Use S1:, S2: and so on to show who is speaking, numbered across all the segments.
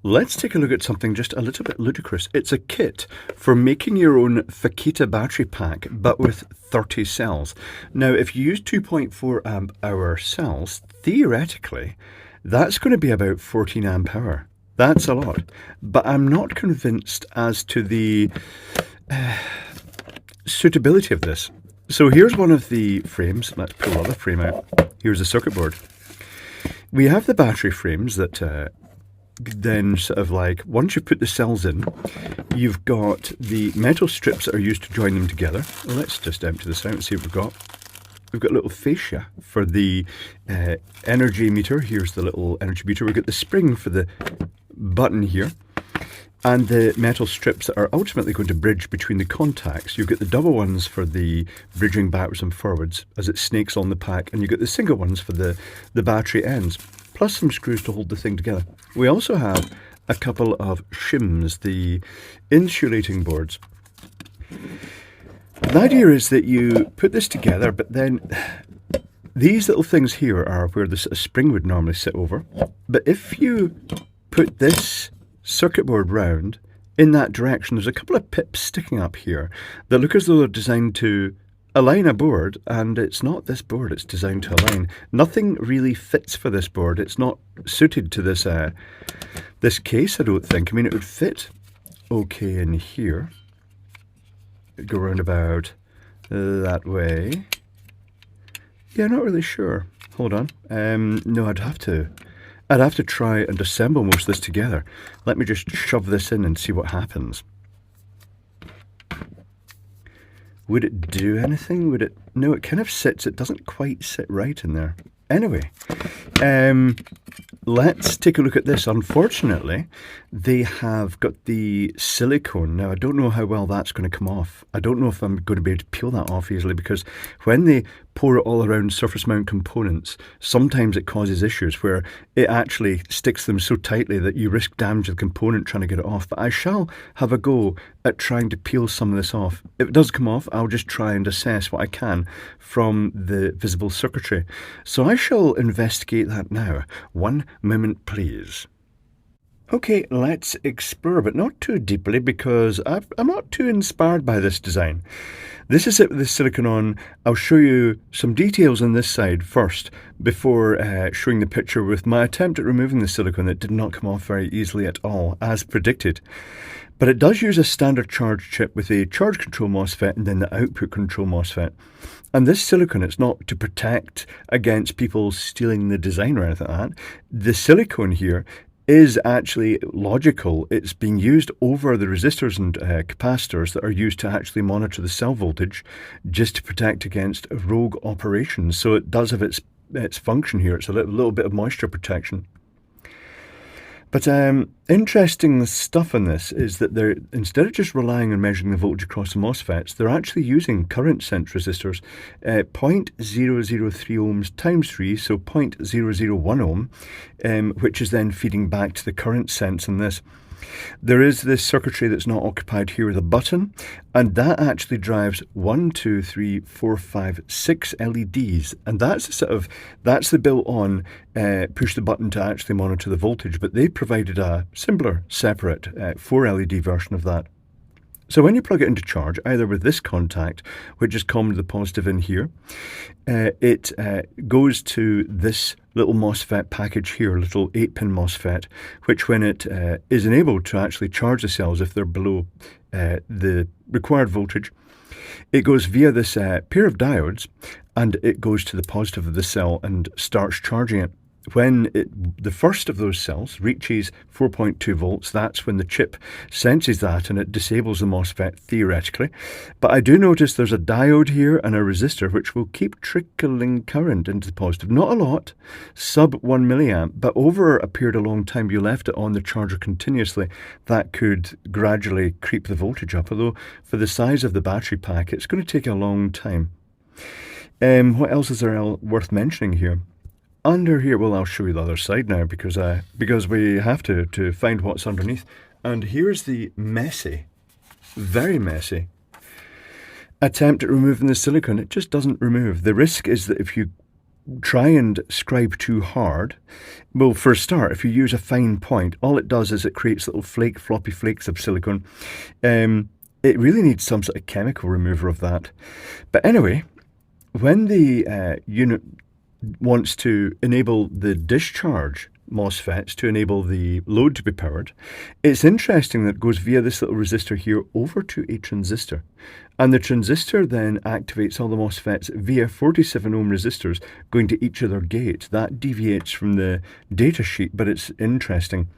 S1: Let's take a look at something just a little bit ludicrous. It's a kit for making your own Fakita battery pack, but with 30 cells. Now, if you use 2.4 amp hour cells, theoretically, that's going to be about 14 amp hour. That's a lot. But I'm not convinced as to the suitability of this. So here's one of the frames. Let's pull the other frame out. Here's the circuit board. We have the battery frames that then sort of like, once you put the cells in, you've got the metal strips that are used to join them together. Well, let's just empty this out and see what we've got. We've got a little fascia for the energy meter. Here's the little energy meter. We've got the spring for the button here, and the metal strips that are ultimately going to bridge between the contacts. You've got the double ones for the bridging backwards and forwards as it snakes on the pack, and you've got the single ones for the battery ends, plus some screws to hold the thing together. We also have a couple of shims, the insulating boards. The idea is that you put this together, but then these little things here are where the spring would normally sit over. But if you put this circuit board round in that direction, there's a couple of pips sticking up here that look as though they're designed to align a board, and it's not this board it's designed to align. Nothing really fits for this board. It's not suited to this this case, I don't think. I mean, it would fit okay in here. It'd go around about that way. Yeah, not really sure. Hold on. No, I'd have to try and assemble most of this together. Let me just shove this in and see what happens. Would it do anything? Would it? No, it kind of sits. It doesn't quite sit right in there. Anyway, let's take a look at this. Unfortunately, they have got the silicone. Now, I don't know how well that's going to come off. I don't know if I'm going to be able to peel that off easily, because when they pour it all around surface mount components, sometimes it causes issues where it actually sticks them so tightly that you risk damage to the component trying to get it off. But I shall have a go at trying to peel some of this off. If it does come off, I'll just try and assess what I can from the visible circuitry. So I shall investigate that now. One moment, please. Okay, let's explore, but not too deeply, because I'm not too inspired by this design. This is it with the silicone on. I'll show you some details on this side first, before showing the picture with my attempt at removing the silicone that did not come off very easily at all, as predicted. But it does use a standard charge chip with a charge control MOSFET and then the output control MOSFET. And this silicone, it's not to protect against people stealing the design or anything like that. The silicone here is actually logical. It's being used over the resistors and capacitors that are used to actually monitor the cell voltage, just to protect against rogue operations. So it does have its function here. It's a little bit of moisture protection. But interesting stuff in this is that they're, instead of just relying on measuring the voltage across the MOSFETs, they're actually using current sense resistors, 0.003 ohms times 3, so 0.001 ohm, which is then feeding back to the current sense in this. There is this circuitry that's not occupied here with a button, and that actually drives 1, 2, 3, 4, 5, 6 LEDs, and that's the built-on push the button to actually monitor the voltage, but they provided a simpler, separate 4 LED version of that. So when you plug it into charge, either with this contact, which is common to the positive in here, it goes to this little MOSFET package here, little 8-pin MOSFET, which when it is enabled to actually charge the cells if they're below the required voltage, it goes via this pair of diodes, and it goes to the positive of the cell and starts charging it. When the first of those cells reaches 4.2 volts, that's when the chip senses that and it disables the MOSFET theoretically. But I do notice there's a diode here and a resistor which will keep trickling current into the positive. Not a lot, sub 1 milliamp, but over a period of a long time you left it on the charger continuously, that could gradually creep the voltage up. Although for the size of the battery pack, it's going to take a long time. What else is there worth mentioning here? Under here, well, I'll show you the other side now, because we have to find what's underneath. And here's the messy, very messy attempt at removing the silicone. It just doesn't remove. The risk is that if you try and scribe too hard, well, for a start, if you use a fine point, all it does is it creates little floppy flakes of silicone. It really needs some sort of chemical remover of that. But anyway, when the unit wants to enable the discharge MOSFETs to enable the load to be powered, it's interesting that it goes via this little resistor here over to a transistor. And the transistor then activates all the MOSFETs via 47 ohm resistors going to each of their gates. That deviates from the data sheet, but it's interesting.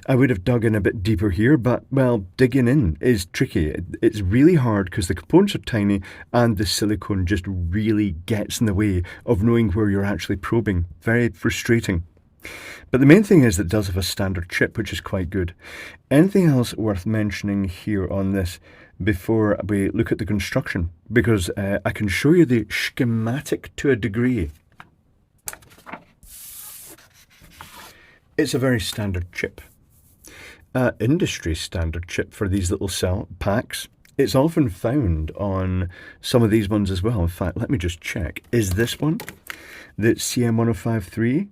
S1: I would have dug in a bit deeper here, but, well, digging in is tricky. It's really hard because the components are tiny and the silicone just really gets in the way of knowing where you're actually probing. Very frustrating. But the main thing is that it does have a standard chip, which is quite good. Anything else worth mentioning here on this before we look at the construction? Because I can show you the schematic to a degree. It's a very standard chip. Industry standard chip for these little cell packs. It's often found on some of these ones as well. In fact, let me just check. Is this one the CM1053?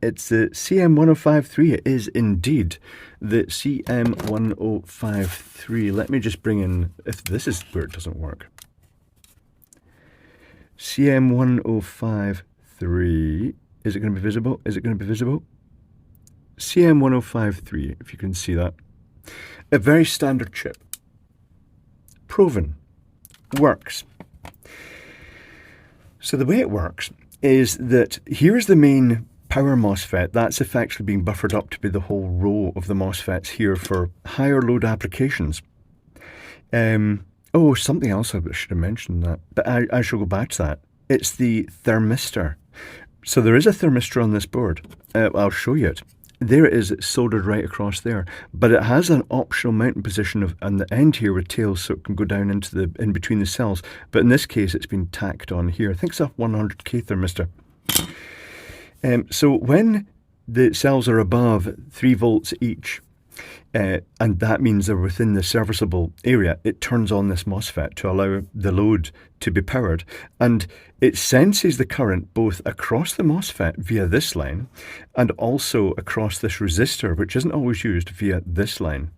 S1: It's the CM1053. It is indeed the CM1053. Let me just bring in, if this is where it doesn't work. CM1053. Is it going to be visible? Is it going to be visible? CM1053, if you can see that. A very standard chip. Proven. Works. So the way it works is that here's the main power MOSFET. That's effectively being buffered up to be the whole row of the MOSFETs here for higher load applications. Oh, something else I should have mentioned that, but I shall go back to that. It's the thermistor. So there is a thermistor on this board. I'll show you it. There it is, it's soldered right across there, but it has an optional mounting position on the end here with tails, so it can go down into the in between the cells. But in this case, it's been tacked on here. I think it's a 100K thermistor. So when the cells are above 3 volts each, and that means they're within the serviceable area, it turns on this MOSFET to allow the load to be powered. And it senses the current both across the MOSFET via this line and also across this resistor, which isn't always used, via this line.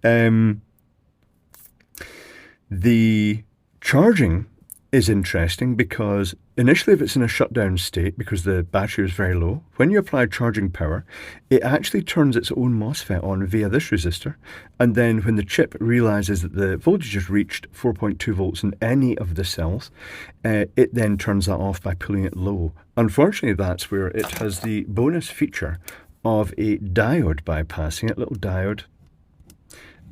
S1: The charging is interesting because initially, if it's in a shutdown state because the battery is very low, when you apply charging power, it actually turns its own MOSFET on via this resistor. And then when the chip realizes that the voltage has reached 4.2 volts in any of the cells, it then turns that off by pulling it low. Unfortunately, that's where it has the bonus feature of a diode bypassing it, little diode,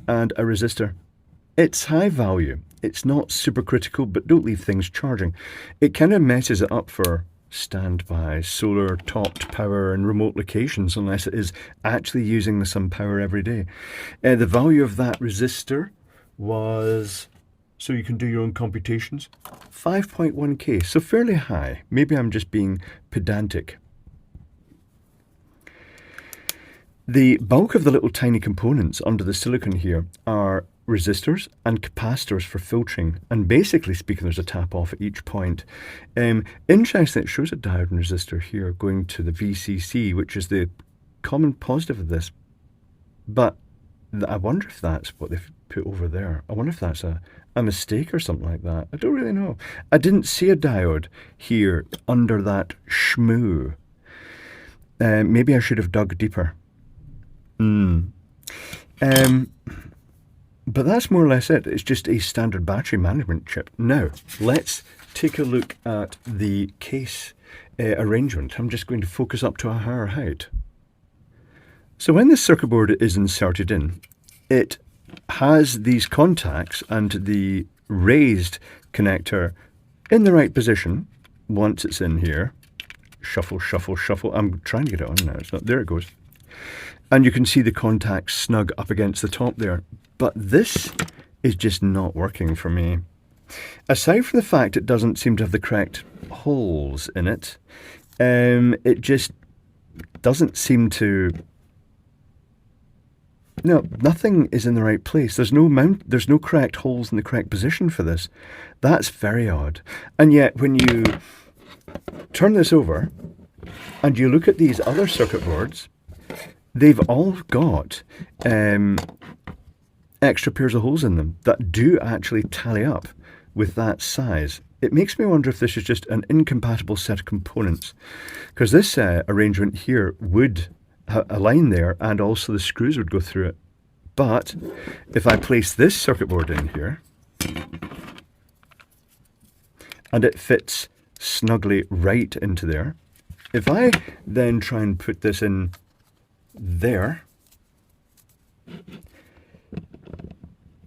S1: and a resistor. It's high value. It's not super critical, but don't leave things charging. It kind of messes it up for standby, solar topped power in remote locations unless it is actually using some power every day. The value of that resistor was, so you can do your own computations, 5.1K, so fairly high. Maybe I'm just being pedantic. The bulk of the little tiny components under the silicon here are resistors and capacitors for filtering, and basically speaking, there's a tap off at each point. Interesting, it shows a diode and resistor here going to the VCC, which is the common positive of this, but I wonder if that's what they've put over there. I wonder if that's a mistake or something like that. I don't really know. I didn't see a diode here under that schmoo. Maybe I should have dug deeper. But that's more or less it. It's just a standard battery management chip. Now, let's take a look at the case arrangement. I'm just going to focus up to a higher height. So when this circuit board is inserted in, it has these contacts and the raised connector in the right position. Once it's in here, shuffle, shuffle, shuffle. I'm trying to get it on now. It's not. There it goes. And you can see the contacts snug up against the top there. But this is just not working for me. Aside from the fact it doesn't seem to have the correct holes in it, it just doesn't seem to... No, nothing is in the right place. There's no correct holes in the correct position for this. That's very odd. And yet when you turn this over and you look at these other circuit boards, they've all got extra pairs of holes in them that do actually tally up with that size. It makes me wonder if this is just an incompatible set of components, because this arrangement here would have a line there and also the screws would go through it. But if I place this circuit board in here and it fits snugly right into there, if I then try and put this in there,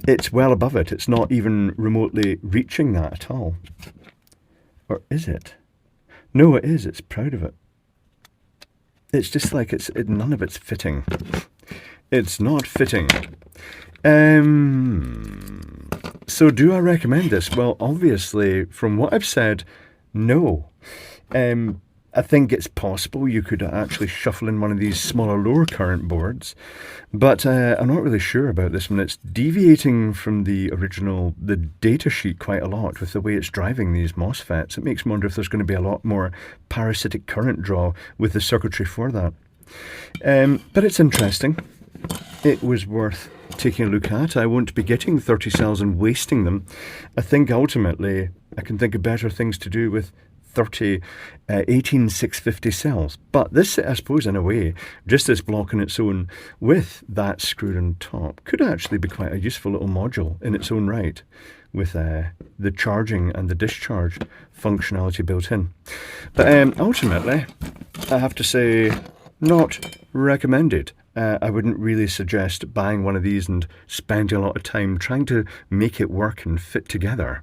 S1: it's well above it. It's not even remotely reaching that at all. Or is it? No, it is. It's proud of it. It's just like none of it's fitting. It's not fitting. So do I recommend this? Well, obviously, from what I've said, no. I think it's possible you could actually shuffle in one of these smaller lower current boards, but I'm not really sure about this one. It's deviating from the data sheet quite a lot with the way it's driving these MOSFETs. It makes me wonder if there's going to be a lot more parasitic current draw with the circuitry for that. But it's interesting. It was worth taking a look at. I won't be getting 30 cells and wasting them. I think ultimately I can think of better things to do with 18650 cells. But this, I suppose, in a way, just this block on its own with that screw on top could actually be quite a useful little module in its own right, with the charging and the discharge functionality built in. But ultimately, I have to say, not recommended. I wouldn't really suggest buying one of these and spending a lot of time trying to make it work and fit together.